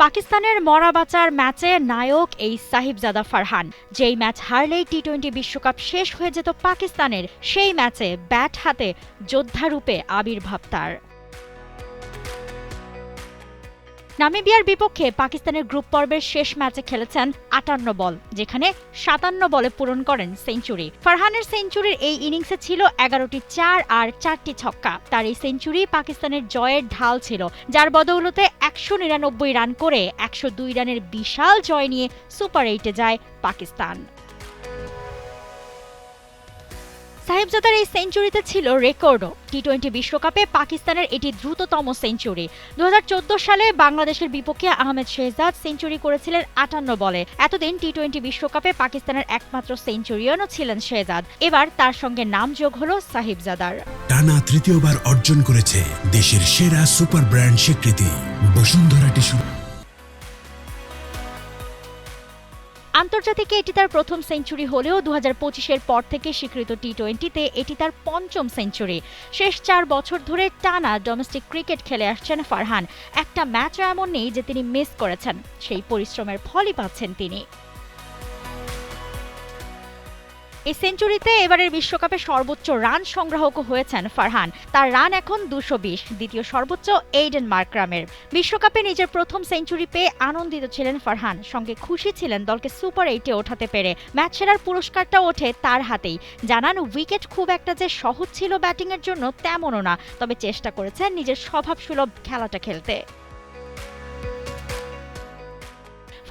পাকিস্তানের মরাবাচার ম্যাচে নায়ক এই সাহিবজাদা ফারহান। যেই ম্যাচ হারলেই টি-20 বিশ্বকাপ শেষ হয়ে যেত পাকিস্তানের, সেই ম্যাচে ব্যাট হাতে যোদ্ধারূপে আবির্ভাব তার। নামিবিয়ার বিপক্ষে পাকিস্তানের গ্রুপ পর্বের শেষ ম্যাচে খেলেছেন ৫৮ বল, যেখানে ৫৭ বলে পূরণ করেন সেঞ্চুরি। ফারহানের সেঞ্চুরির এই ইনিংসে ছিল ১১টি ৪ আর ৪টি ছক্কা। তার এই সেঞ্চুরি পাকিস্তানের জয়ের ঢাল ছিল, যার বদৌলতে ১৯৯ রান করে ১০২ রানের বিশাল জয় নিয়ে সুপার ৮-এ যায় পাকিস্তান। সাহিবজাদার এই সেঞ্চুরিতে ছিল রেকর্ডও। টি-20 বিশ্বকাপে পাকিস্তানের এটি দ্রুততম সেঞ্চুরি। ২০১৪ সালে বাংলাদেশের বিপক্ষে আহমেদ শেহজাদ সেঞ্চুরি করেছিলেন ৫৮ বলে। এতদিন টি-20 বিশ্বকাপে পাকিস্তানের একমাত্র সেঞ্চুরিয়ানও ছিলেন শেহজাদ। এবার তার সঙ্গে নাম যোগ হলো সাহিবজাদার। টানা তৃতীয়বার অর্জন করেছে দেশের সেরা সুপার ব্র্যান্ড স্বীকৃতি বসুন্ধরা টিস্যু। আন্তর্জাতিকে এটি তার প্রথম সেঞ্চুরি হলেও ২০২৫-এর পর থেকে স্বীকৃত টি-20-তে এটি তার পঞ্চম সেঞ্চুরি। শেষ ৪ বছর ধরে টানা ডোমেস্টিক ক্রিকেট খেলে আসছেন ফারহান। একটা ম্যাচও এমন নেই যে তিনি মিস করেছেন। সেই পরিশ্রমের ফলই পাচ্ছেন তিনি। এই সেঞ্চুরিতে এবারের বিশ্বকাপে সর্বোচ্চ রান সংগ্রাহকও হয়েছেন ফারহান। তার রান এখন ২২০, দ্বিতীয় সর্বোচ্চ এইডেন মার্করামের। বিশ্বকাপে নিজের প্রথম সেঞ্চুরি পেয়ে আনন্দিত ছিলেন ফারহান, সঙ্গে খুশি ছিলেন দলকে সুপার ৮-এ ওঠাতে পেরে। ম্যাচ সেরার পুরস্কারটা ওঠে তার হাতেই। জানান, উইকেট খুব একটা যে সহজ ছিল ব্যাটিংয়ের জন্য তেমনও না, তবে চেষ্টা করেছেন নিজের স্বভাবসুলভ খেলাটা খেলতে।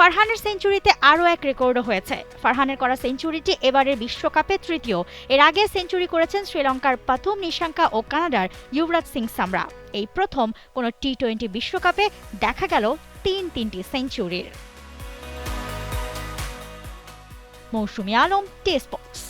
ফারহানের সেঞ্চুরিতে আরও এক রেকর্ডও হয়েছে। ফারহানের করা সেঞ্চুরিটি এবারের বিশ্বকাপে তৃতীয়। এর আগে সেঞ্চুরি করেছেন শ্রীলঙ্কার পাথুম নিশাঙ্কা ও কানাডার যুবরাজ সিং সামরা। এই প্রথম কোনো টি-20 বিশ্বকাপে দেখা গেল তিনটি সেঞ্চুরির। মৌসুমী Alam, T Sports.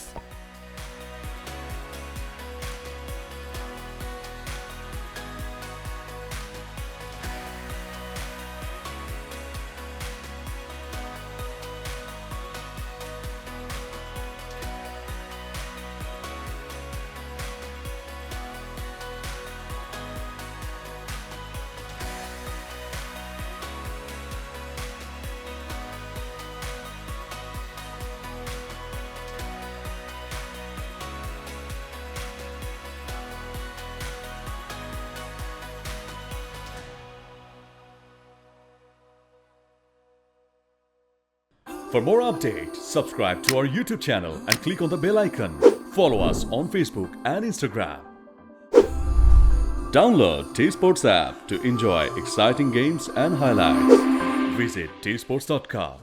For more updates, subscribe to our YouTube channel and click on the bell icon. Follow us on Facebook and Instagram. Download T-Sports app to enjoy exciting games and highlights. Visit tsports.com.